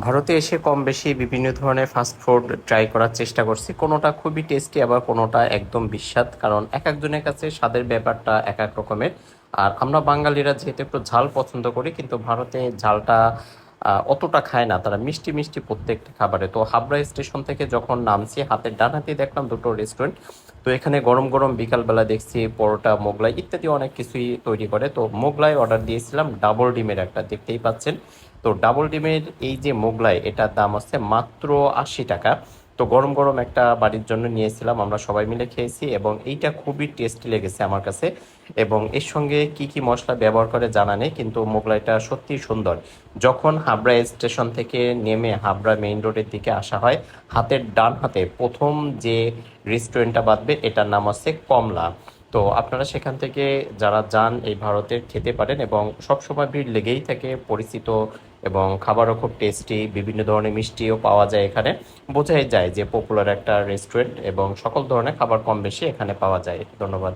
ভারতে এসে কম বেশি বিভিন্ন ধরনের ফাস্ট ফুড ট্রাই করার চেষ্টা করছি। কোনোটা খুবই টেস্টি, আবার কোনোটা একদম বিস্বাদ, কারণ এক একজনের কাছে স্বাদের ব্যাপারটা এক এক রকমের। আর আমরা বাঙালিরা যেহেতু একটু ঝাল পছন্দ করি, কিন্তু ভারতে ঝালটা অতটা খায় না, তারা মিষ্টি মিষ্টি প্রত্যেকটা খাবারে। তো হাবড়া স্টেশন থেকে যখন নামছি, হাতের ডান হাতে দেখলাম দুটো রেস্টুরেন্ট। তো এখানে গরম গরম বিকালবেলা দেখছি পরোটা, মোগলাই ইত্যাদি অনেক কিছুই তৈরি করে। তো মোগলাই অর্ডার দিয়েছিলাম, ডাবল ডিমের একটা, দেখতেই পাচ্ছেন। তো ডাবল ডিমের এই যে মোগলাই, এটার দাম হচ্ছে মাত্র 80 টাকা। তো গরম গরম একটা বাড়ির জন্য নিয়েছিলাম, আমরা সবাই মিলে খেয়েছি এবং এইটা খুবই টেস্টি লেগেছে আমার কাছে। এবং এর সঙ্গে কি কি মশলা ব্যবহার করে জানা নেই, কিন্তু মোগলাইটা সত্যি সুন্দর। যখন হাবড়া স্টেশন থেকে নেমে হাবড়া মেইন রোডের দিকে আসা হয়, হাতের ডান হাতে প্রথম যে রেস্টুরেন্টটা বাঁধবে, এটার নাম হচ্ছে কমলা। তো আপনারা সেখান থেকে যারা যান এই ভারতের খেতে পারেন, এবং সবসময় ভিড় লেগেই থাকে, পরিচিত এবং খাবারও খুব টেস্টি, বিভিন্ন ধরনের মিষ্টিও পাওয়া যায় এখানে। বোঝাই যায় যে পপুলার একটা রেস্টুরেন্ট, এবং সকল ধরনের খাবার কম বেশি এখানে পাওয়া যায়। ধন্যবাদ।